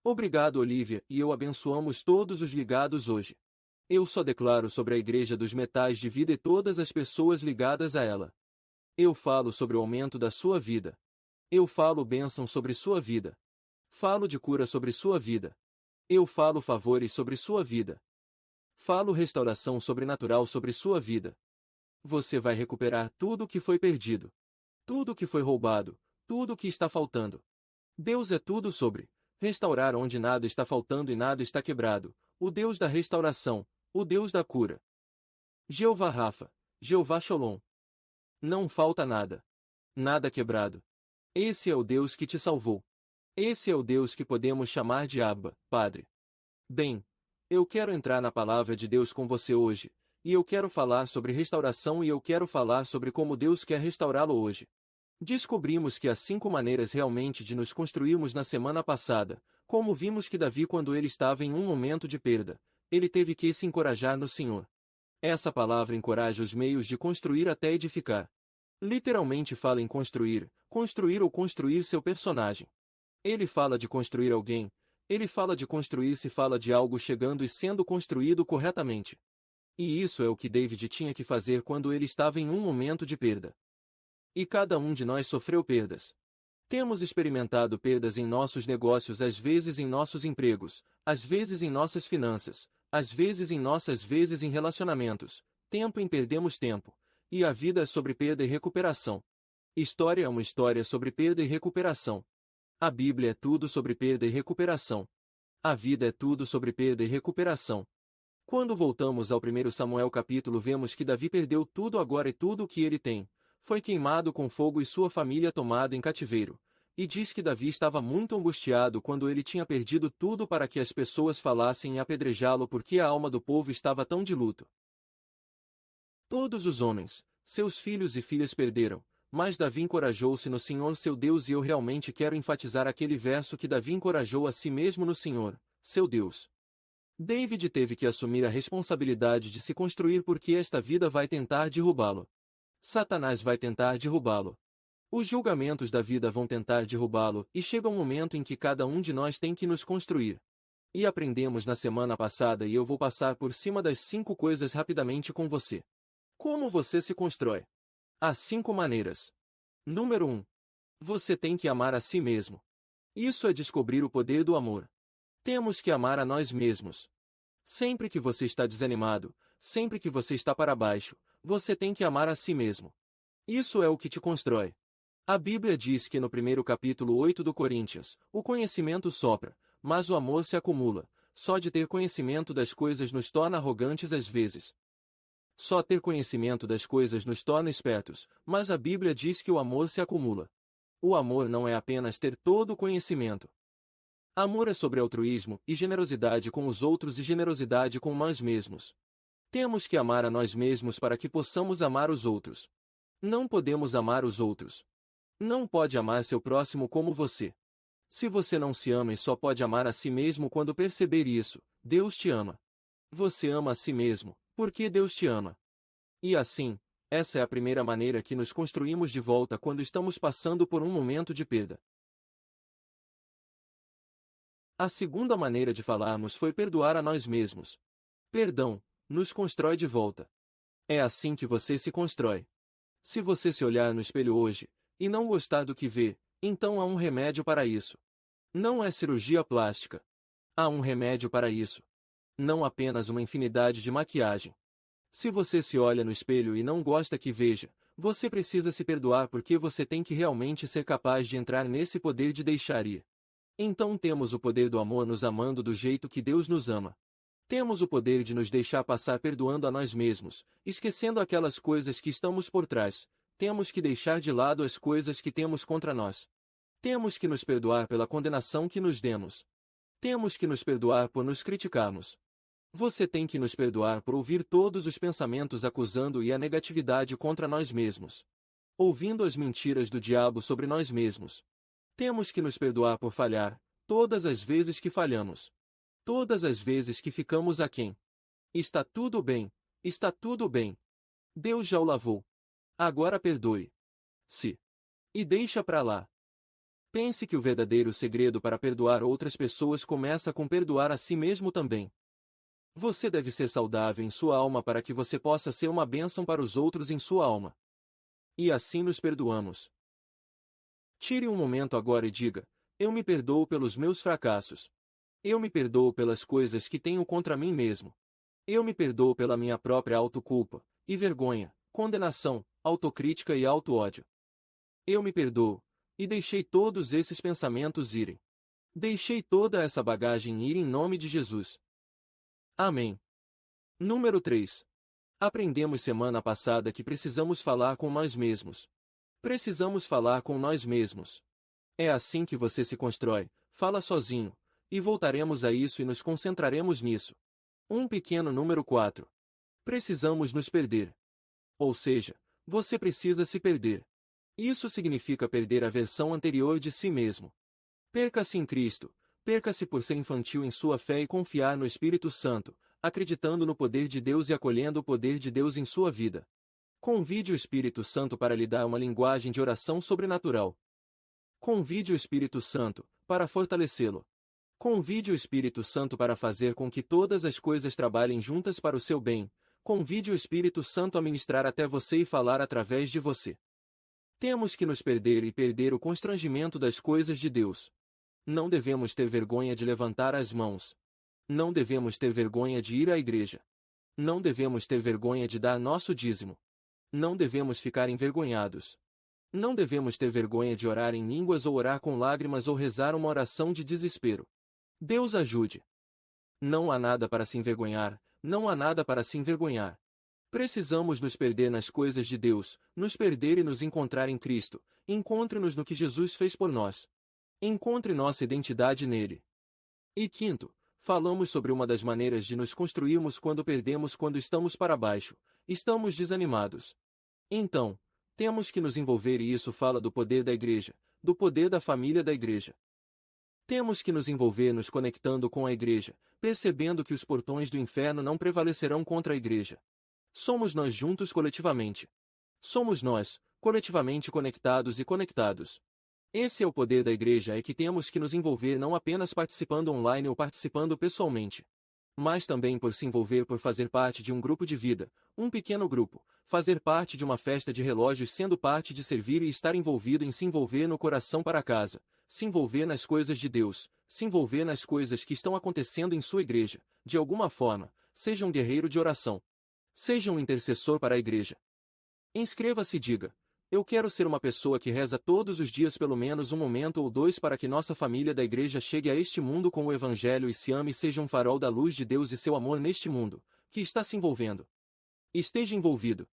Obrigado, Olivia, e eu abençoamos todos os ligados hoje. Eu só declaro sobre a Igreja dos Metais de Vida e todas as pessoas ligadas a ela. Eu falo sobre o aumento da sua vida. Eu falo bênção sobre sua vida. Falo de cura sobre sua vida. Eu falo favores sobre sua vida. Falo restauração sobrenatural sobre sua vida. Você vai recuperar tudo o que foi perdido. Tudo o que foi roubado. Tudo o que está faltando. Deus é tudo sobre restaurar onde nada está faltando e nada está quebrado. O Deus da restauração. O Deus da cura. Jeová Rafa. Jeová Shalom. Não falta nada. Nada quebrado. Esse é o Deus que te salvou. Esse é o Deus que podemos chamar de Abba, Padre. Bem, eu quero entrar na palavra de Deus com você hoje, e eu quero falar sobre restauração e eu quero falar sobre como Deus quer restaurá-lo hoje. Descobrimos que há 5 maneiras realmente de nos construirmos na semana passada, como vimos que Davi, quando ele estava em um momento de perda, ele teve que se encorajar no Senhor. Essa palavra encoraja os meios de construir até edificar. Literalmente fala em construir, construir ou construir seu personagem. Ele fala de construir alguém, ele fala de construir se fala de algo chegando e sendo construído corretamente. E isso é o que David tinha que fazer quando ele estava em um momento de perda. E cada um de nós sofreu perdas. Temos experimentado perdas em nossos negócios, às vezes em nossos empregos, às vezes em nossas finanças, às vezes em relacionamentos. Tempo em perdemos tempo. E a vida é sobre perda e recuperação. História é uma história sobre perda e recuperação. A Bíblia é tudo sobre perda e recuperação. A vida é tudo sobre perda e recuperação. Quando voltamos ao 1 Samuel capítulo, vemos que Davi perdeu tudo agora e tudo o que ele tem. Foi queimado com fogo e sua família tomada em cativeiro. E diz que Davi estava muito angustiado quando ele tinha perdido tudo para que as pessoas falassem em apedrejá-lo porque a alma do povo estava tão de luto. Todos os homens, seus filhos e filhas perderam, mas Davi encorajou-se no Senhor seu Deus e eu realmente quero enfatizar aquele verso que Davi encorajou a si mesmo no Senhor, seu Deus. David teve que assumir a responsabilidade de se construir porque esta vida vai tentar derrubá-lo. Satanás vai tentar derrubá-lo. Os julgamentos da vida vão tentar derrubá-lo, e chega um momento em que cada um de nós tem que nos construir. E aprendemos na semana passada e eu vou passar por cima das 5 coisas rapidamente com você. Como você se constrói? Há 5 maneiras. Número 1. Você tem que amar a si mesmo. Isso é descobrir o poder do amor. Temos que amar a nós mesmos. Sempre que você está desanimado, sempre que você está para baixo, você tem que amar a si mesmo. Isso é o que te constrói. A Bíblia diz que no 1º capítulo 8 do Coríntios, o conhecimento sopra, mas o amor se acumula. Só de ter conhecimento das coisas nos torna arrogantes às vezes. Só ter conhecimento das coisas nos torna espertos, mas a Bíblia diz que o amor se acumula. O amor não é apenas ter todo o conhecimento. Amor é sobre altruísmo e generosidade com os outros e generosidade com nós mesmos. Temos que amar a nós mesmos para que possamos amar os outros. Não podemos amar os outros. Não pode amar seu próximo como você. Se você não se ama e só pode amar a si mesmo quando perceber isso, Deus te ama. Você ama a si mesmo, porque Deus te ama. E assim, essa é a primeira maneira que nos construímos de volta quando estamos passando por um momento de perda. A segunda maneira de falarmos foi perdoar a nós mesmos. Perdão nos constrói de volta. É assim que você se constrói. Se você se olhar no espelho hoje e não gostar do que vê, então há um remédio para isso. Não é cirurgia plástica. Há um remédio para isso. Não apenas uma infinidade de maquiagem. Se você se olha no espelho e não gosta que veja, você precisa se perdoar porque você tem que realmente ser capaz de entrar nesse poder de deixar ir. Então temos o poder do amor nos amando do jeito que Deus nos ama. Temos o poder de nos deixar passar perdoando a nós mesmos, esquecendo aquelas coisas que estamos por trás. Temos que deixar de lado as coisas que temos contra nós. Temos que nos perdoar pela condenação que nos demos. Temos que nos perdoar por nos criticarmos. Você tem que nos perdoar por ouvir todos os pensamentos acusando e a negatividade contra nós mesmos. Ouvindo as mentiras do diabo sobre nós mesmos. Temos que nos perdoar por falhar, todas as vezes que falhamos. Todas as vezes que ficamos aquém. Está tudo bem, está tudo bem. Deus já o lavou. Agora perdoe. Se. E deixa pra lá. Pense que o verdadeiro segredo para perdoar outras pessoas começa com perdoar a si mesmo também. Você deve ser saudável em sua alma para que você possa ser uma bênção para os outros em sua alma. E assim nos perdoamos. Tire um momento agora e diga: eu me perdoo pelos meus fracassos. Eu me perdoo pelas coisas que tenho contra mim mesmo. Eu me perdoo pela minha própria autoculpa, e vergonha, condenação, autocrítica e auto-ódio. Eu me perdoo, e deixei todos esses pensamentos irem. Deixei toda essa bagagem ir em nome de Jesus. Amém. Número 3. Aprendemos semana passada que precisamos falar com nós mesmos. Precisamos falar com nós mesmos. É assim que você se constrói, fala sozinho, e voltaremos a isso e nos concentraremos nisso. Um pequeno número 4. Precisamos nos perder. Ou seja, você precisa se perder. Isso significa perder a versão anterior de si mesmo. Perca-se em Cristo, perca-se por ser infantil em sua fé e confiar no Espírito Santo, acreditando no poder de Deus e acolhendo o poder de Deus em sua vida. Convide o Espírito Santo para lhe dar uma linguagem de oração sobrenatural. Convide o Espírito Santo para fortalecê-lo. Convide o Espírito Santo para fazer com que todas as coisas trabalhem juntas para o seu bem. Convide o Espírito Santo a ministrar até você e falar através de você. Temos que nos perder e perder o constrangimento das coisas de Deus. Não devemos ter vergonha de levantar as mãos. Não devemos ter vergonha de ir à igreja. Não devemos ter vergonha de dar nosso dízimo. Não devemos ficar envergonhados. Não devemos ter vergonha de orar em línguas ou orar com lágrimas ou rezar uma oração de desespero. Deus ajude. Não há nada para se envergonhar, não há nada para se envergonhar. Precisamos nos perder nas coisas de Deus, nos perder e nos encontrar em Cristo. Encontre-nos no que Jesus fez por nós. Encontre nossa identidade nele. E quinto, falamos sobre uma das maneiras de nos construirmos quando perdemos quando estamos para baixo, estamos desanimados. Então, temos que nos envolver e isso fala do poder da igreja, do poder da família da igreja. Temos que nos envolver nos conectando com a igreja, percebendo que os portões do inferno não prevalecerão contra a igreja. Somos nós juntos coletivamente. Somos nós, coletivamente conectados e conectados. Esse é o poder da igreja, é que temos que nos envolver não apenas participando online ou participando pessoalmente, mas também por se envolver por fazer parte de um grupo de vida, um pequeno grupo, fazer parte de uma festa de relógios sendo parte de servir e estar envolvido em se envolver no coração para casa, se envolver nas coisas de Deus, se envolver nas coisas que estão acontecendo em sua igreja, de alguma forma, seja um guerreiro de oração. Seja um intercessor para a igreja. Inscreva-se e diga: eu quero ser uma pessoa que reza todos os dias pelo menos um momento ou dois para que nossa família da igreja chegue a este mundo com o Evangelho e se ame e seja um farol da luz de Deus e seu amor neste mundo, que está se envolvendo. Esteja envolvido.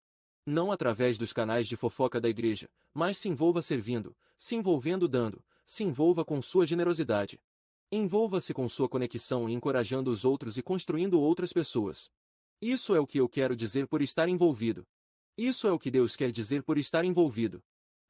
Não através dos canais de fofoca da igreja, mas se envolva servindo, se envolvendo dando, se envolva com sua generosidade. Envolva-se com sua conexão e encorajando os outros e construindo outras pessoas. Isso é o que eu quero dizer por estar envolvido. Isso é o que Deus quer dizer por estar envolvido.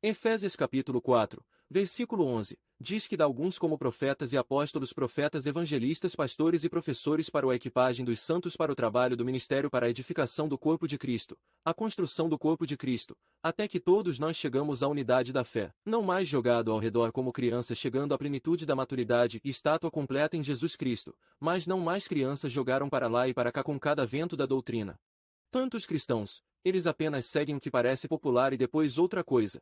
Efésios capítulo 4, versículo 11, diz que dá alguns como profetas e apóstolos, profetas, evangelistas, pastores e professores para a equipagem dos santos, para o trabalho do ministério, para a edificação do corpo de Cristo, a construção do corpo de Cristo, até que todos nós chegamos à unidade da fé, não mais jogado ao redor como crianças chegando à plenitude da maturidade e estátua completa em Jesus Cristo, mas não mais crianças jogaram para lá e para cá com cada vento da doutrina. Tantos cristãos, eles apenas seguem o que parece popular e depois outra coisa.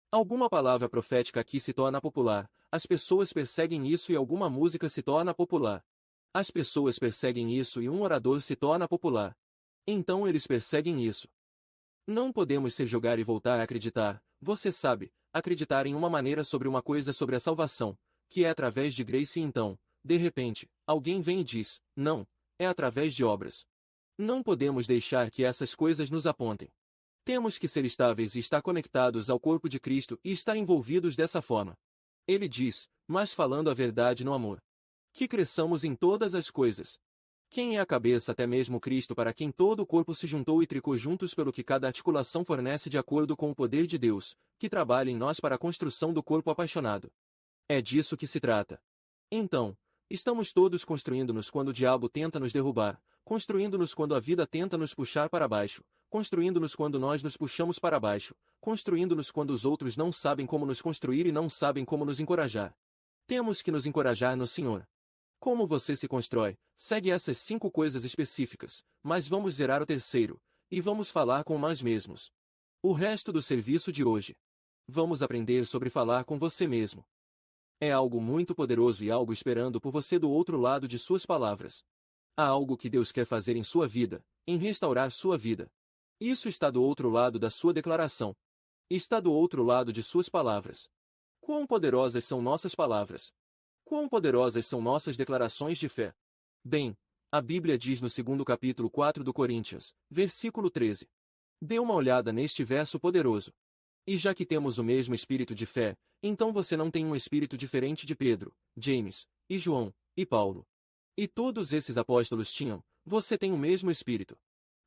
Alguma palavra profética aqui se torna popular, as pessoas perseguem isso e alguma música se torna popular. As pessoas perseguem isso e um orador se torna popular. Então eles perseguem isso. Não podemos ser jogar e voltar a acreditar, você sabe, acreditar em uma maneira sobre uma coisa sobre a salvação, que é através de graça e então, de repente, alguém vem e diz, não, é através de obras. Não podemos deixar que essas coisas nos apontem. Temos que ser estáveis e estar conectados ao corpo de Cristo e estar envolvidos dessa forma. Ele diz, mas falando a verdade no amor. Que cresçamos em todas as coisas. Quem é a cabeça, até mesmo Cristo, para quem todo o corpo se juntou e tricou juntos pelo que cada articulação fornece de acordo com o poder de Deus, que trabalha em nós para a construção do corpo apaixonado. É disso que se trata. Então, estamos todos construindo-nos quando o diabo tenta nos derrubar, construindo-nos quando a vida tenta nos puxar para baixo, construindo-nos quando nós nos puxamos para baixo, construindo-nos quando os outros não sabem como nos construir e não sabem como nos encorajar. Temos que nos encorajar no Senhor. Como você se constrói? Segue essas 5 coisas específicas, mas vamos zerar o terceiro, e vamos falar com nós mesmos. O resto do serviço de hoje. Vamos aprender sobre falar com você mesmo. É algo muito poderoso e algo esperando por você do outro lado de suas palavras. Há algo que Deus quer fazer em sua vida, em restaurar sua vida. Isso está do outro lado da sua declaração. Está do outro lado de suas palavras. Quão poderosas são nossas palavras! Quão poderosas são nossas declarações de fé! Bem, a Bíblia diz no 2º capítulo 4 do Coríntios, versículo 13. Dê uma olhada neste verso poderoso. E já que temos o mesmo espírito de fé, então você não tem um espírito diferente de Pedro, James, e João, e Paulo. E todos esses apóstolos tinham, você tem o mesmo espírito.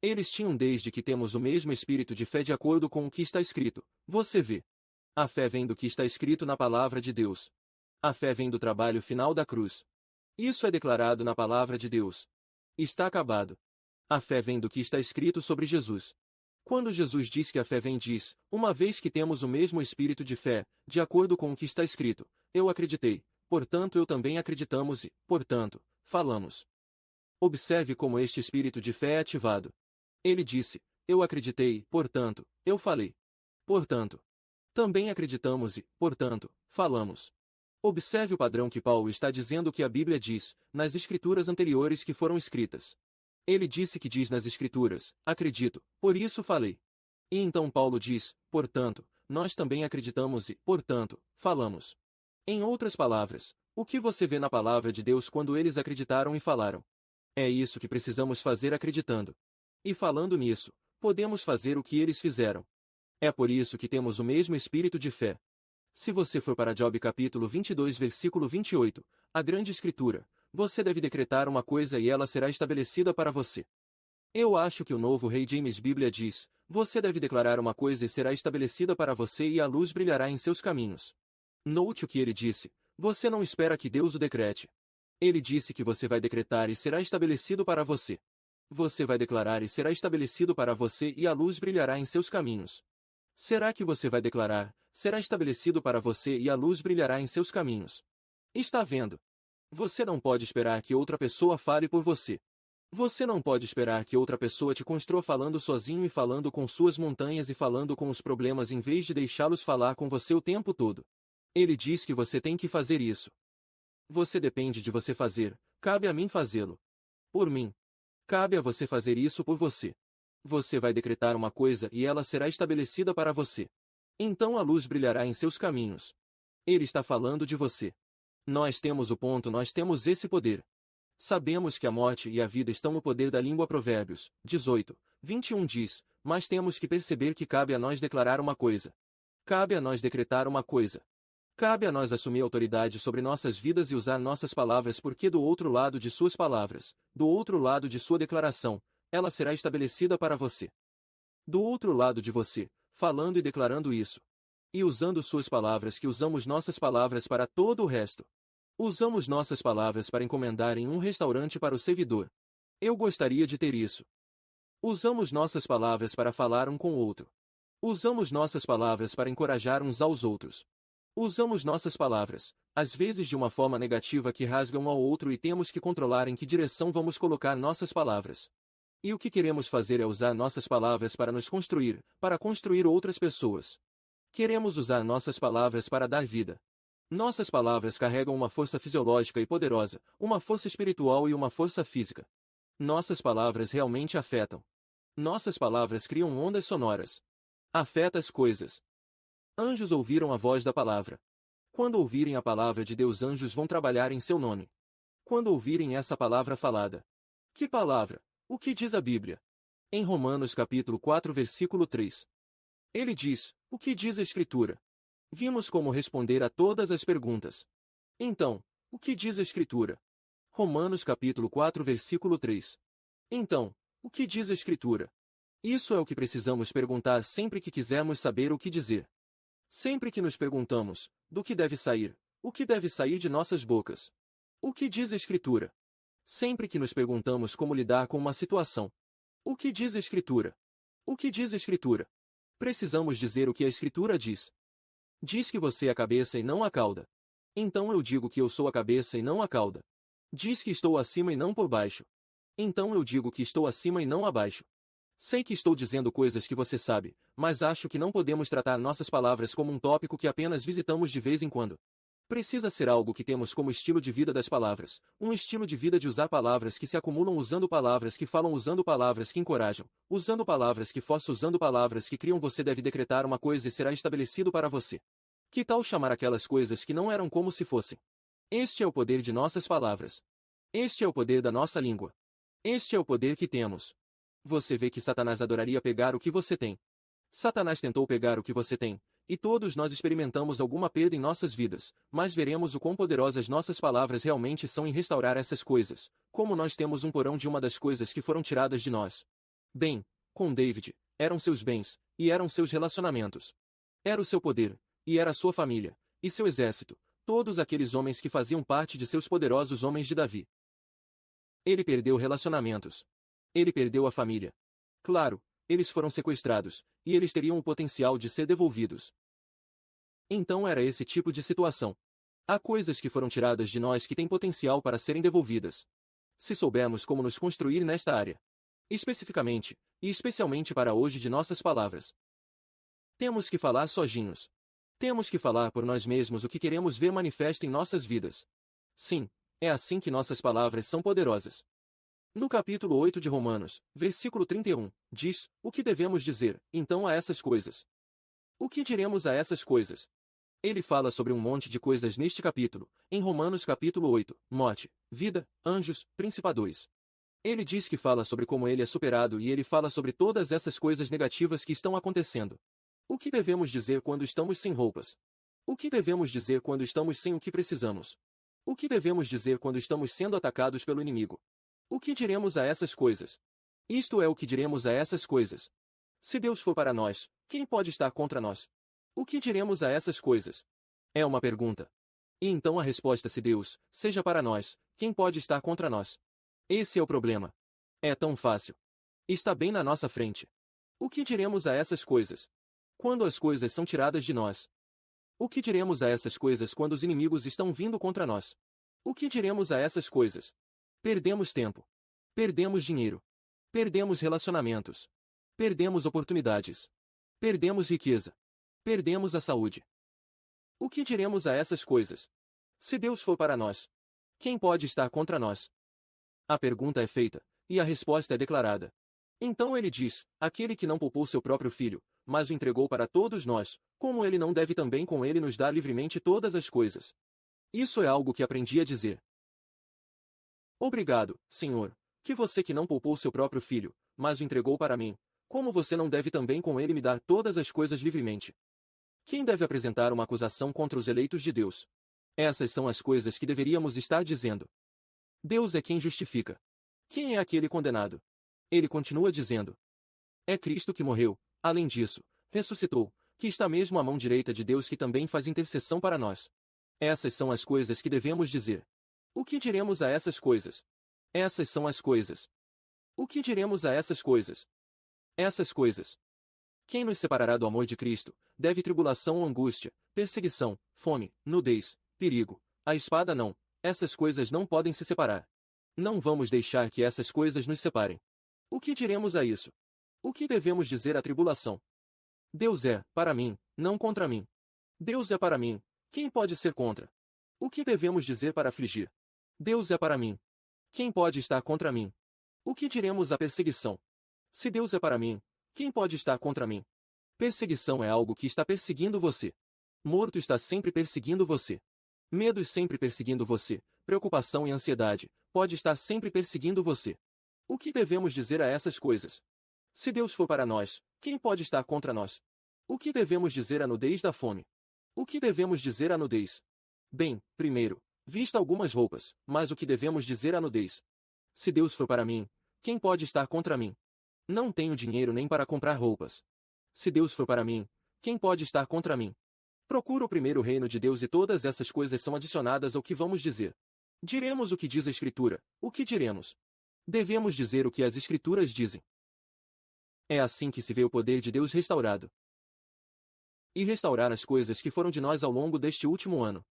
Eles tinham desde que temos o mesmo espírito de fé de acordo com o que está escrito. Você vê. A fé vem do que está escrito na palavra de Deus. A fé vem do trabalho final da cruz. Isso é declarado na palavra de Deus. Está acabado. A fé vem do que está escrito sobre Jesus. Quando Jesus diz que a fé vem diz, uma vez que temos o mesmo espírito de fé, de acordo com o que está escrito, eu acreditei, portanto eu também acreditamos e, portanto, falamos. Observe como este espírito de fé é ativado. Ele disse, eu acreditei, portanto, eu falei. Portanto, também acreditamos e, portanto, falamos. Observe o padrão que Paulo está dizendo que a Bíblia diz, nas escrituras anteriores que foram escritas. Ele disse que diz nas escrituras, acredito, por isso falei. E então Paulo diz, portanto, nós também acreditamos e, portanto, falamos. Em outras palavras, o que você vê na palavra de Deus quando eles acreditaram e falaram? É isso que precisamos fazer acreditando. E falando nisso, podemos fazer o que eles fizeram. É por isso que temos o mesmo espírito de fé. Se você for para Job capítulo 22 versículo 28, a grande escritura, você deve decretar uma coisa e ela será estabelecida para você. Eu acho que o novo rei James Bíblia diz, você deve declarar uma coisa e será estabelecida para você e a luz brilhará em seus caminhos. Note o que ele disse, você não espera que Deus o decrete. Ele disse que você vai decretar e será estabelecido para você. Você vai declarar e será estabelecido para você e a luz brilhará em seus caminhos. Será que você vai declarar, será estabelecido para você e a luz brilhará em seus caminhos? Está vendo? Você não pode esperar que outra pessoa fale por você. Você não pode esperar que outra pessoa te construa falando sozinho e falando com suas montanhas e falando com os problemas em vez de deixá-los falar com você o tempo todo. Ele diz que você tem que fazer isso. Você depende de você fazer, cabe a mim fazê-lo. Por mim. Cabe a você fazer isso por você. Você vai decretar uma coisa e ela será estabelecida para você. Então a luz brilhará em seus caminhos. Ele está falando de você. Nós temos o ponto, nós temos esse poder. Sabemos que a morte e a vida estão no poder da língua. Provérbios 18, 21 diz, mas temos que perceber que cabe a nós declarar uma coisa. Cabe a nós decretar uma coisa. Cabe a nós assumir autoridade sobre nossas vidas e usar nossas palavras porque do outro lado de suas palavras, do outro lado de sua declaração, ela será estabelecida para você. Do outro lado de você, falando e declarando isso. E usando suas palavras que usamos nossas palavras para todo o resto. Usamos nossas palavras para encomendar em um restaurante para o servidor. Eu gostaria de ter isso. Usamos nossas palavras para falar um com o outro. Usamos nossas palavras para encorajar uns aos outros. Usamos nossas palavras, às vezes de uma forma negativa que rasga um ao outro e temos que controlar em que direção vamos colocar nossas palavras. E o que queremos fazer é usar nossas palavras para nos construir, para construir outras pessoas. Queremos usar nossas palavras para dar vida. Nossas palavras carregam uma força fisiológica e poderosa, uma força espiritual e uma força física. Nossas palavras realmente afetam. Nossas palavras criam ondas sonoras. Afeta as coisas. Anjos ouviram a voz da palavra. Quando ouvirem a palavra de Deus, anjos vão trabalhar em seu nome. Quando ouvirem essa palavra falada. Que palavra? O que diz a Bíblia? Em Romanos capítulo 4 versículo 3. Ele diz, o que diz a Escritura? Vimos como responder a todas as perguntas. Então, o que diz a Escritura? Romanos capítulo 4 versículo 3. Então, o que diz a Escritura? Isso é o que precisamos perguntar sempre que quisermos saber o que dizer. Sempre que nos perguntamos, do que deve sair, o que deve sair de nossas bocas? O que diz a Escritura? Sempre que nos perguntamos como lidar com uma situação. O que diz a Escritura? O que diz a Escritura? Precisamos dizer o que a Escritura diz. Diz que você é a cabeça e não a cauda. Então eu digo que eu sou a cabeça e não a cauda. Diz que estou acima e não por baixo. Então eu digo que estou acima e não abaixo. Sei que estou dizendo coisas que você sabe, mas acho que não podemos tratar nossas palavras como um tópico que apenas visitamos de vez em quando. Precisa ser algo que temos como estilo de vida das palavras, um estilo de vida de usar palavras que se acumulam usando palavras que falam usando palavras que encorajam, usando palavras que forçam usando palavras que criam. Você deve decretar uma coisa e será estabelecido para você. Que tal chamar aquelas coisas que não eram como se fossem? Este é o poder de nossas palavras. Este é o poder da nossa língua. Este é o poder que temos. Você vê que Satanás adoraria pegar o que você tem. Satanás tentou pegar o que você tem, e todos nós experimentamos alguma perda em nossas vidas, mas veremos o quão poderosas nossas palavras realmente são em restaurar essas coisas, como nós temos um porão de uma das coisas que foram tiradas de nós. Bem, com David, eram seus bens, e eram seus relacionamentos. Era o seu poder, e era a sua família, e seu exército, todos aqueles homens que faziam parte de seus poderosos homens de Davi. Ele perdeu relacionamentos. Ele perdeu a família. Claro, eles foram sequestrados, e eles teriam o potencial de ser devolvidos. Então era esse tipo de situação. Há coisas que foram tiradas de nós que têm potencial para serem devolvidas. Se soubermos como nos construir nesta área. Especificamente, e especialmente para hoje de nossas palavras. Temos que falar sozinhos. Temos que falar por nós mesmos o que queremos ver manifesto em nossas vidas. Sim, é assim que nossas palavras são poderosas. No capítulo 8 de Romanos, versículo 31, diz: o que devemos dizer, então, a essas coisas? O que diremos a essas coisas? Ele fala sobre um monte de coisas neste capítulo, em Romanos capítulo 8, morte, vida, anjos, principados. Ele diz que fala sobre como ele é superado e ele fala sobre todas essas coisas negativas que estão acontecendo. O que devemos dizer quando estamos sem roupas? O que devemos dizer quando estamos sem o que precisamos? O que devemos dizer quando estamos sendo atacados pelo inimigo? O que diremos a essas coisas? Isto é o que diremos a essas coisas. Se Deus for para nós, quem pode estar contra nós? O que diremos a essas coisas? É uma pergunta. E então a resposta: se Deus seja para nós, quem pode estar contra nós? Esse é o problema. É tão fácil. Está bem na nossa frente. O que diremos a essas coisas? Quando as coisas são tiradas de nós. O que diremos a essas coisas quando os inimigos estão vindo contra nós? O que diremos a essas coisas? Perdemos tempo. Perdemos dinheiro. Perdemos relacionamentos. Perdemos oportunidades. Perdemos riqueza. Perdemos a saúde. O que diremos a essas coisas? Se Deus for para nós, quem pode estar contra nós? A pergunta é feita, e a resposta é declarada. Então ele diz: aquele que não poupou seu próprio filho, mas o entregou para todos nós, como ele não deve também com ele nos dar livremente todas as coisas? Isso é algo que aprendi a dizer. Obrigado, Senhor, que você que não poupou seu próprio filho, mas o entregou para mim, como você não deve também com ele me dar todas as coisas livremente? Quem deve apresentar uma acusação contra os eleitos de Deus? Essas são as coisas que deveríamos estar dizendo. Deus é quem justifica. Quem é aquele condenado? Ele continua dizendo. É Cristo que morreu, além disso, ressuscitou, que está mesmo à mão direita de Deus, que também faz intercessão para nós. Essas são as coisas que devemos dizer. O que diremos a essas coisas? Essas são as coisas. O que diremos a essas coisas? Essas coisas. Quem nos separará do amor de Cristo? Deve tribulação ou angústia, perseguição, fome, nudez, perigo. A espada não. Essas coisas não podem se separar. Não vamos deixar que essas coisas nos separem. O que diremos a isso? O que devemos dizer à tribulação? Deus é, para mim, não contra mim. Deus é para mim. Quem pode ser contra? O que devemos dizer para afligir? Deus é para mim. Quem pode estar contra mim? O que diremos à perseguição? Se Deus é para mim, quem pode estar contra mim? Perseguição é algo que está perseguindo você. Morto está sempre perseguindo você. Medo sempre perseguindo você. Preocupação e ansiedade pode estar sempre perseguindo você. O que devemos dizer a essas coisas? Se Deus for para nós, quem pode estar contra nós? O que devemos dizer à nudez da fome? O que devemos dizer à nudez? Bem, primeiro, vista algumas roupas, mas o que devemos dizer à nudez? Se Deus for para mim, quem pode estar contra mim? Não tenho dinheiro nem para comprar roupas. Se Deus for para mim, quem pode estar contra mim? Procura o primeiro reino de Deus e todas essas coisas são adicionadas ao que vamos dizer. Diremos o que diz a Escritura. O que diremos? Devemos dizer o que as Escrituras dizem. É assim que se vê o poder de Deus restaurado. e restaurar as coisas que foram de nós ao longo deste último ano.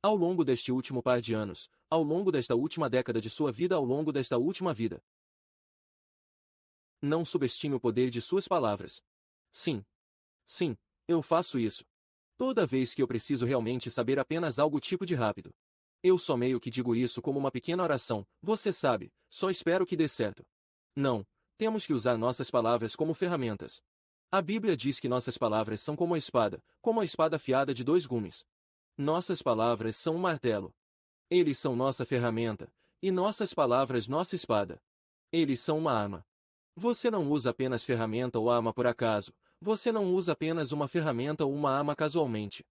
Ao longo deste último par de anos, ao longo desta última década de sua vida, ao longo desta última vida. Não subestime o poder de suas palavras. Sim. Sim, eu faço isso. Toda vez que eu preciso realmente saber apenas algo tipo de rápido. Eu só meio que digo isso como uma pequena oração, você sabe, só espero que dê certo. Não, temos que usar nossas palavras como ferramentas. A Bíblia diz que nossas palavras são como a espada afiada de 2 gumes. Nossas palavras são um martelo. Eles são nossa ferramenta, e nossas palavras nossa espada. Eles são uma arma. Você não usa apenas ferramenta ou arma por acaso, você não usa apenas uma ferramenta ou uma arma casualmente.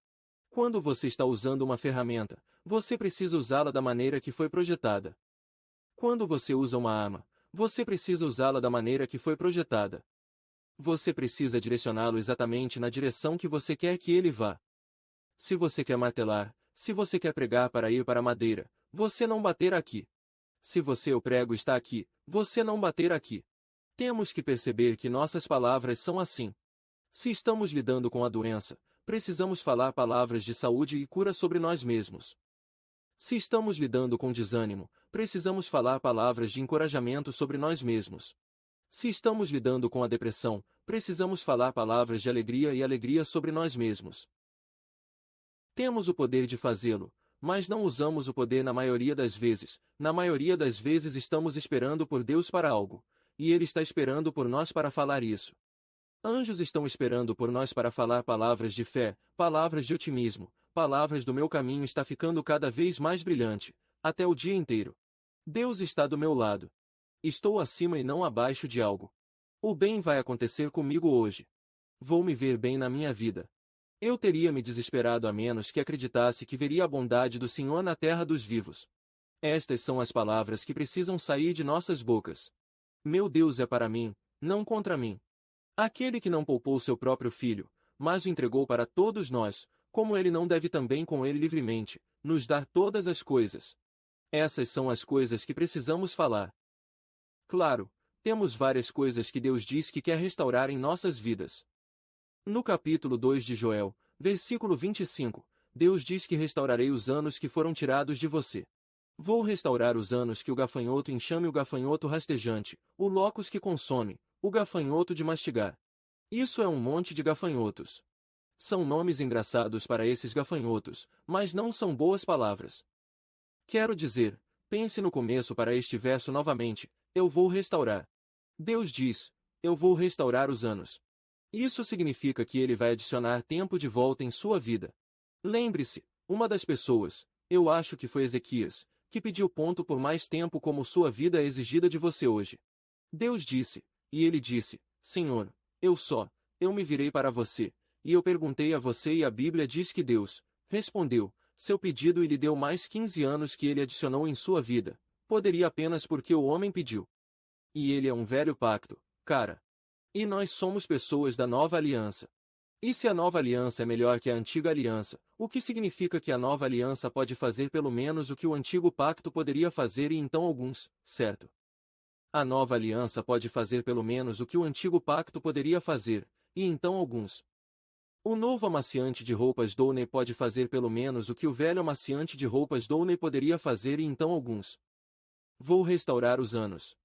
Quando você está usando uma ferramenta, você precisa usá-la da maneira que foi projetada. Quando você usa uma arma, você precisa usá-la da maneira que foi projetada. Você precisa direcioná-lo exatamente na direção que você quer que ele vá. Se você quer martelar, se você quer pregar para ir para a madeira, você não bater aqui. Se o prego está aqui, você não bater aqui. Temos que perceber que nossas palavras são assim. Se estamos lidando com a doença, precisamos falar palavras de saúde e cura sobre nós mesmos. Se estamos lidando com desânimo, precisamos falar palavras de encorajamento sobre nós mesmos. Se estamos lidando com a depressão, precisamos falar palavras de alegria e alegria sobre nós mesmos. Temos o poder de fazê-lo, mas não usamos o poder na maioria das vezes. Na maioria das vezes estamos esperando por Deus para algo, e Ele está esperando por nós para falar isso. Anjos estão esperando por nós para falar palavras de fé, palavras de otimismo, palavras do meu caminho está ficando cada vez mais brilhante, até o dia inteiro. Deus está do meu lado. Estou acima e não abaixo de algo. O bem vai acontecer comigo hoje. Vou me ver bem na minha vida. Eu teria me desesperado a menos que acreditasse que veria a bondade do Senhor na terra dos vivos. Estas são as palavras que precisam sair de nossas bocas. Meu Deus é para mim, não contra mim. Aquele que não poupou seu próprio filho, mas o entregou para todos nós, como ele não deve também com ele livremente, nos dar todas as coisas. Essas são as coisas que precisamos falar. Claro, temos várias coisas que Deus diz que quer restaurar em nossas vidas. No capítulo 2 de Joel, versículo 25, Deus diz que restaurarei os anos que foram tirados de você. Vou restaurar os anos que o gafanhoto enxame, o gafanhoto rastejante, o locus que consome, o gafanhoto de mastigar. Isso é um monte de gafanhotos. São nomes engraçados para esses gafanhotos, mas não são boas palavras. Quero dizer, pense no começo para este verso novamente, eu vou restaurar. Deus diz, eu vou restaurar os anos. Isso significa que ele vai adicionar tempo de volta em sua vida. Lembre-se, uma das pessoas, eu acho que foi Ezequias, que pediu ponto por mais tempo como sua vida é exigida de você hoje. Deus disse, e ele disse, Senhor, eu me virei para você, e eu perguntei a você e a Bíblia diz que Deus, respondeu, seu pedido e lhe deu mais 15 anos que ele adicionou em sua vida, poderia apenas porque o homem pediu. E ele é um velho pacto, cara. E nós somos pessoas da nova aliança. E se a nova aliança é melhor que a antiga aliança, o que significa que a nova aliança pode fazer pelo menos o que o antigo pacto poderia fazer e então alguns, certo? A nova aliança pode fazer pelo menos o que o antigo pacto poderia fazer, e então alguns. O novo amaciante de roupas Downey pode fazer pelo menos o que o velho amaciante de roupas Downey poderia fazer e então alguns. Vou restaurar os anos.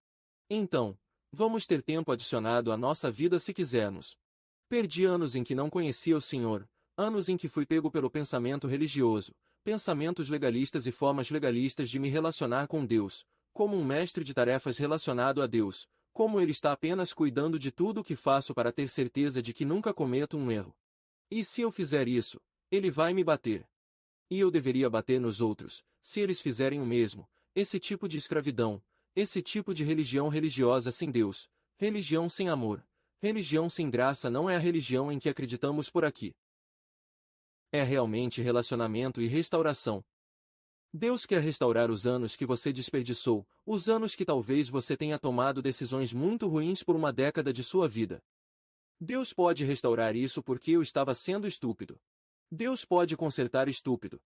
Então, vamos ter tempo adicionado à nossa vida se quisermos. Perdi anos em que não conhecia o Senhor, anos em que fui pego pelo pensamento religioso, pensamentos legalistas e formas legalistas de me relacionar com Deus, como um mestre de tarefas relacionado a Deus, como Ele está apenas cuidando de tudo o que faço para ter certeza de que nunca cometo um erro. E se eu fizer isso, Ele vai me bater. E eu deveria bater nos outros, se eles fizerem o mesmo, esse tipo de escravidão, esse tipo de religião religiosa sem Deus, religião sem amor, religião sem graça não é a religião em que acreditamos por aqui. É realmente relacionamento e restauração. Deus quer restaurar os anos que você desperdiçou, os anos que talvez você tenha tomado decisões muito ruins por uma década de sua vida. Deus pode restaurar isso porque eu estava sendo estúpido. Deus pode consertar estúpido.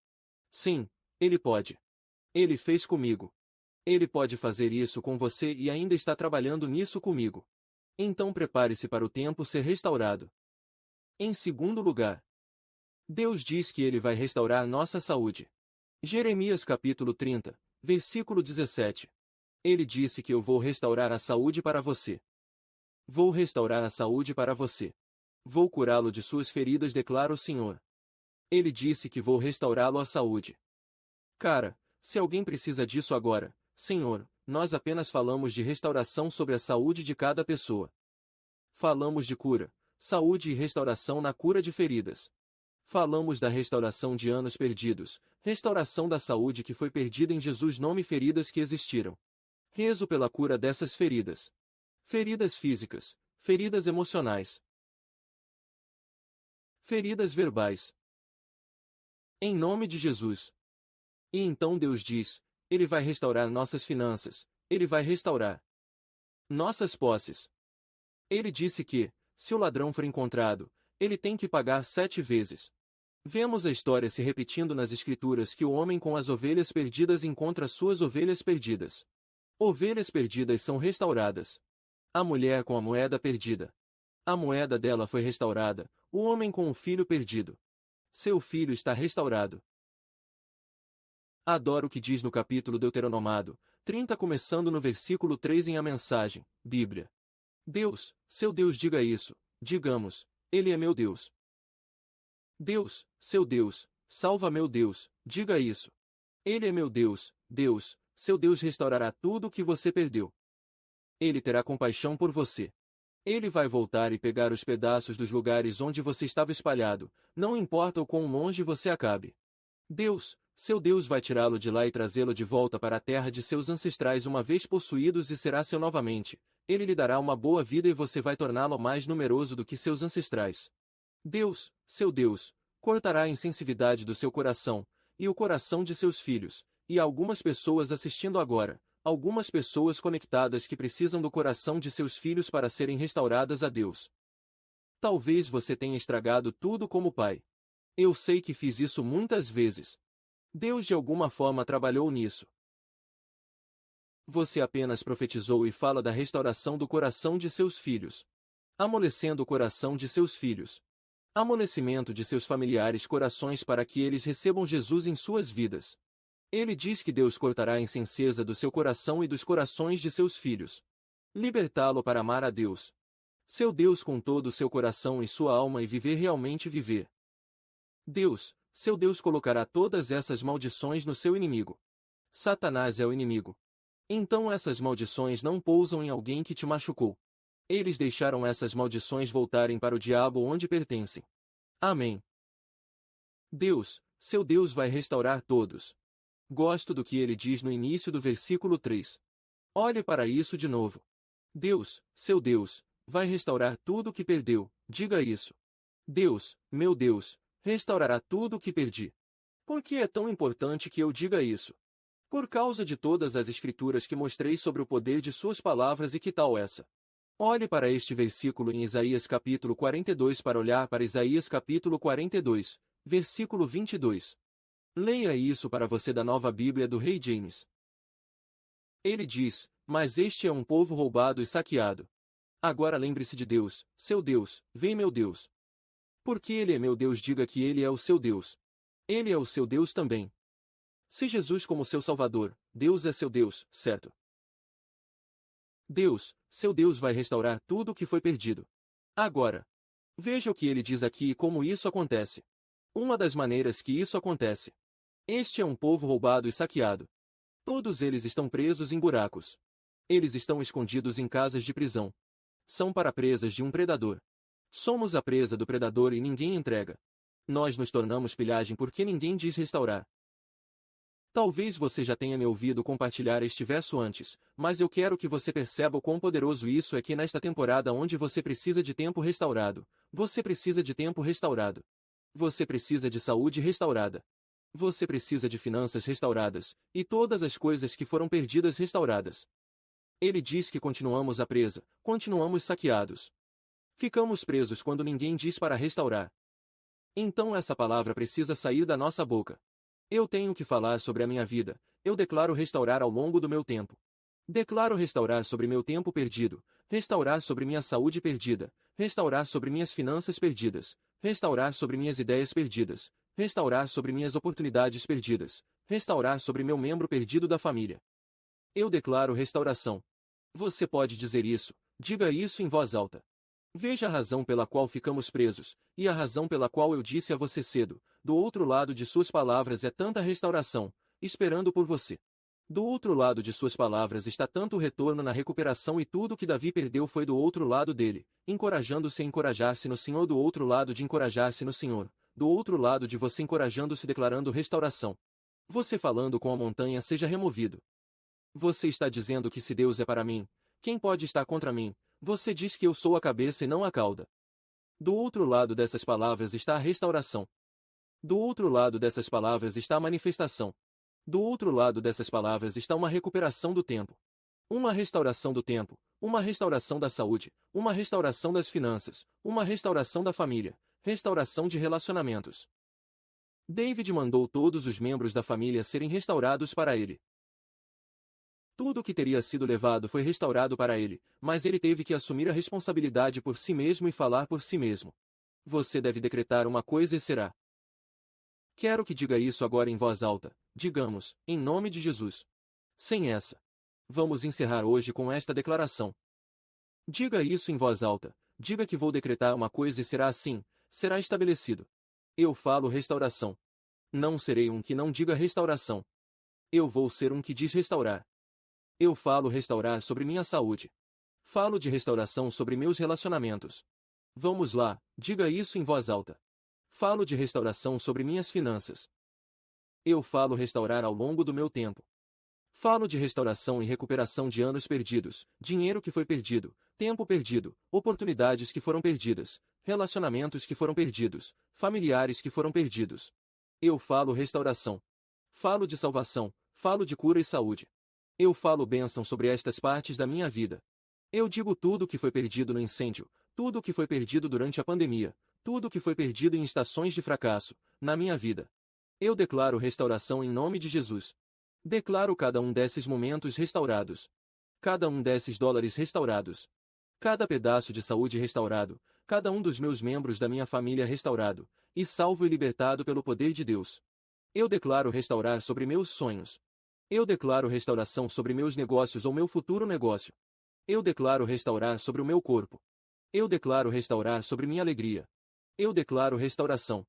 Sim, Ele pode. Ele fez comigo. Ele pode fazer isso com você e ainda está trabalhando nisso comigo. Então prepare-se para o tempo ser restaurado. Em segundo lugar, Deus diz que Ele vai restaurar nossa saúde. Jeremias capítulo 30, versículo 17. Ele disse que eu vou restaurar a saúde para você. Vou restaurar a saúde para você. Vou curá-lo de suas feridas, declara o Senhor. Ele disse que vou restaurá-lo à saúde. Cara, se alguém precisa disso agora, Senhor, nós apenas falamos de restauração sobre a saúde de cada pessoa. Falamos de cura, saúde e restauração na cura de feridas. Falamos da restauração de anos perdidos, restauração da saúde que foi perdida em Jesus, nome feridas que existiram. Rezo pela cura dessas feridas. Feridas físicas, feridas emocionais, feridas verbais. Em nome de Jesus. E então Deus diz, Ele vai restaurar nossas finanças, Ele vai restaurar nossas posses. Ele disse que, se o ladrão for encontrado, ele tem que pagar 7 vezes. Vemos a história se repetindo nas Escrituras que o homem com as ovelhas perdidas encontra suas ovelhas perdidas. Ovelhas perdidas são restauradas. A mulher com a moeda perdida. A moeda dela foi restaurada, o homem com o filho perdido. Seu filho está restaurado. Adoro o que diz no capítulo Deuteronomado 30, começando no versículo 3 em A Mensagem, Bíblia. Deus, seu Deus, diga isso, digamos, Ele é meu Deus. Deus, seu Deus, salva meu Deus, diga isso. Ele é meu Deus, Deus, seu Deus restaurará tudo o que você perdeu. Ele terá compaixão por você. Ele vai voltar e pegar os pedaços dos lugares onde você estava espalhado, não importa o quão longe você acabe. Deus, seu Deus vai tirá-lo de lá e trazê-lo de volta para a terra de seus ancestrais uma vez possuídos e será seu novamente. Ele lhe dará uma boa vida e você vai torná-lo mais numeroso do que seus ancestrais. Deus, seu Deus, cortará a insensitividade do seu coração, e o coração de seus filhos, e há algumas pessoas assistindo agora, algumas pessoas conectadas que precisam do coração de seus filhos para serem restauradas a Deus. Talvez você tenha estragado tudo como pai. Eu sei que fiz isso muitas vezes. Deus de alguma forma trabalhou nisso. Você apenas profetizou e fala da restauração do coração de seus filhos. Amolecendo o coração de seus filhos. Amolecimento de seus familiares corações para que eles recebam Jesus em suas vidas. Ele diz que Deus cortará a insensatez do seu coração e dos corações de seus filhos. Libertá-lo para amar a Deus. Seu Deus com todo o seu coração e sua alma e viver realmente viver. Deus, seu Deus colocará todas essas maldições no seu inimigo. Satanás é o inimigo. Então essas maldições não pousam em alguém que te machucou. Eles deixaram essas maldições voltarem para o diabo onde pertencem. Amém. Deus, seu Deus vai restaurar todos. Gosto do que ele diz no início do versículo 3. Olhe para isso de novo. Deus, seu Deus, vai restaurar tudo o que perdeu, diga isso. Deus, meu Deus, restaurará tudo o que perdi. Por que é tão importante que eu diga isso? Por causa de todas as escrituras que mostrei sobre o poder de suas palavras e que tal essa? Olhe para este versículo em Isaías capítulo 42 para olhar para Isaías capítulo 42, versículo 22. Leia isso para você da Nova Bíblia do Rei James. Ele diz, mas este é um povo roubado e saqueado. Agora lembre-se de Deus, seu Deus, vem meu Deus. Porque Ele é meu Deus, diga que Ele é o seu Deus. Ele é o seu Deus também. Se Jesus como seu Salvador, Deus é seu Deus, certo? Deus, seu Deus vai restaurar tudo o que foi perdido. Agora, veja o que ele diz aqui e como isso acontece. Uma das maneiras que isso acontece. Este é um povo roubado e saqueado. Todos eles estão presos em buracos. Eles estão escondidos em casas de prisão. São para presas de um predador. Somos a presa do predador e ninguém entrega. Nós nos tornamos pilhagem porque ninguém diz restaurar. Talvez você já tenha me ouvido compartilhar este verso antes, mas eu quero que você perceba o quão poderoso isso é que nesta temporada onde você precisa de tempo restaurado, você precisa de tempo restaurado. Você precisa de saúde restaurada. Você precisa de finanças restauradas, e todas as coisas que foram perdidas restauradas. Ele diz que continuamos a presa, continuamos saqueados. Ficamos presos quando ninguém diz para restaurar. Então essa palavra precisa sair da nossa boca. Eu tenho que falar sobre a minha vida, eu declaro restaurar ao longo do meu tempo. Declaro restaurar sobre meu tempo perdido, restaurar sobre minha saúde perdida, restaurar sobre minhas finanças perdidas, restaurar sobre minhas ideias perdidas, restaurar sobre minhas oportunidades perdidas, restaurar sobre meu membro perdido da família. Eu declaro restauração. Você pode dizer isso, diga isso em voz alta. Veja a razão pela qual ficamos presos, e a razão pela qual eu disse a você cedo, do outro lado de suas palavras é tanta restauração, esperando por você. Do outro lado de suas palavras está tanto retorno na recuperação e tudo que Davi perdeu foi do outro lado dele, encorajando-se a encorajar-se no Senhor, do outro lado de encorajar-se no Senhor, do outro lado de você encorajando-se declarando restauração. Você falando com a montanha seja removido. Você está dizendo que se Deus é para mim, quem pode estar contra mim? Você diz que eu sou a cabeça e não a cauda. Do outro lado dessas palavras está a restauração. Do outro lado dessas palavras está a manifestação. Do outro lado dessas palavras está uma recuperação do tempo. Uma restauração do tempo, uma restauração da saúde, uma restauração das finanças, uma restauração da família, restauração de relacionamentos. David mandou todos os membros da família serem restaurados para ele. Tudo o que teria sido levado foi restaurado para ele, mas ele teve que assumir a responsabilidade por si mesmo e falar por si mesmo. Você deve decretar uma coisa e será. Quero que diga isso agora em voz alta, digamos, em nome de Jesus. Sem essa. Vamos encerrar hoje com esta declaração. Diga isso em voz alta, diga que vou decretar uma coisa e será assim, será estabelecido. Eu falo restauração. Não serei um que não diga restauração. Eu vou ser um que diz restaurar. Eu falo restaurar sobre minha saúde. Falo de restauração sobre meus relacionamentos. Vamos lá, diga isso em voz alta. Falo de restauração sobre minhas finanças. Eu falo restaurar ao longo do meu tempo. Falo de restauração e recuperação de anos perdidos, dinheiro que foi perdido, tempo perdido, oportunidades que foram perdidas, relacionamentos que foram perdidos, familiares que foram perdidos. Eu falo restauração. Falo de salvação, falo de cura e saúde. Eu falo bênção sobre estas partes da minha vida. Eu digo tudo o que foi perdido no incêndio, tudo o que foi perdido durante a pandemia, tudo o que foi perdido em estações de fracasso, na minha vida. Eu declaro restauração em nome de Jesus. Declaro cada um desses momentos restaurados. Cada um desses dólares restaurados. Cada pedaço de saúde restaurado, cada um dos meus membros da minha família restaurado, e salvo e libertado pelo poder de Deus. Eu declaro restaurar sobre meus sonhos. Eu declaro restauração sobre meus negócios ou meu futuro negócio. Eu declaro restaurar sobre o meu corpo. Eu declaro restaurar sobre minha alegria. Eu declaro restauração.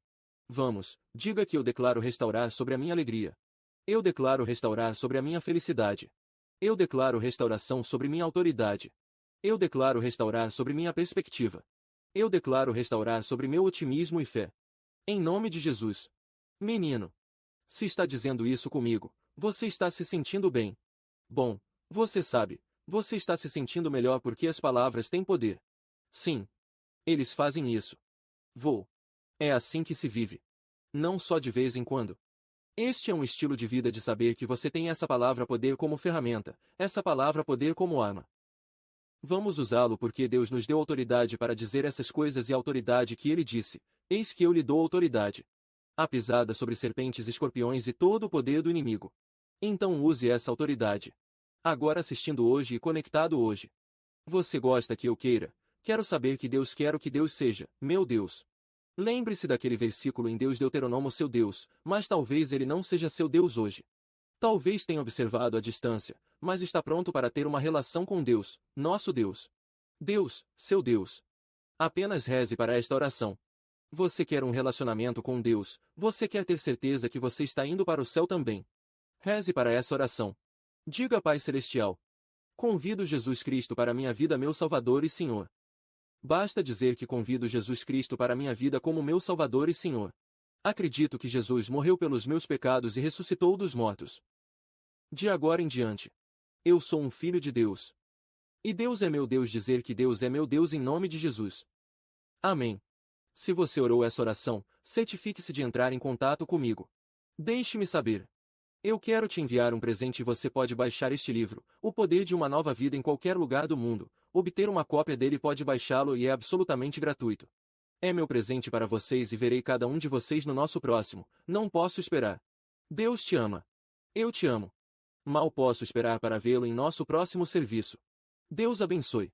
Vamos, diga que eu declaro restaurar sobre a minha alegria. Eu declaro restaurar sobre a minha felicidade. Eu declaro restauração sobre minha autoridade. Eu declaro restaurar sobre minha perspectiva. Eu declaro restaurar sobre meu otimismo e fé. Em nome de Jesus. Menino. Se está dizendo isso comigo, você está se sentindo bem. Bom, você sabe, você está se sentindo melhor porque as palavras têm poder. Sim. Eles fazem isso. Vou. É assim que se vive. Não só de vez em quando. Este é um estilo de vida de saber que você tem essa palavra poder como ferramenta, essa palavra poder como arma. Vamos usá-lo porque Deus nos deu autoridade para dizer essas coisas e a autoridade que Ele disse, eis que eu lhe dou autoridade. A pisada sobre serpentes e escorpiões e todo o poder do inimigo. Então use essa autoridade. Agora assistindo hoje e conectado hoje. Você gosta que eu queira? Quero saber que Deus quer o que Deus seja, meu Deus. Lembre-se daquele versículo em Deus Deuteronômio seu Deus, mas talvez ele não seja seu Deus hoje. Talvez tenha observado a distância, mas está pronto para ter uma relação com Deus, nosso Deus. Deus, seu Deus. Apenas reze para esta oração. Você quer um relacionamento com Deus, você quer ter certeza que você está indo para o céu também. Reze para essa oração. Diga Pai Celestial. Convido Jesus Cristo para minha vida, meu Salvador e Senhor. Basta dizer que convido Jesus Cristo para minha vida como meu Salvador e Senhor. Acredito que Jesus morreu pelos meus pecados e ressuscitou dos mortos. De agora em diante, eu sou um filho de Deus. E Deus é meu Deus, dizer que Deus é meu Deus em nome de Jesus. Amém. Se você orou essa oração, certifique-se de entrar em contato comigo. Deixe-me saber. Eu quero te enviar um presente e você pode baixar este livro, O Poder de uma Nova Vida, em qualquer lugar do mundo. Obter uma cópia dele, pode baixá-lo e é absolutamente gratuito. É meu presente para vocês e verei cada um de vocês no nosso próximo. Não posso esperar. Deus te ama. Eu te amo. Mal posso esperar para vê-lo em nosso próximo serviço. Deus abençoe.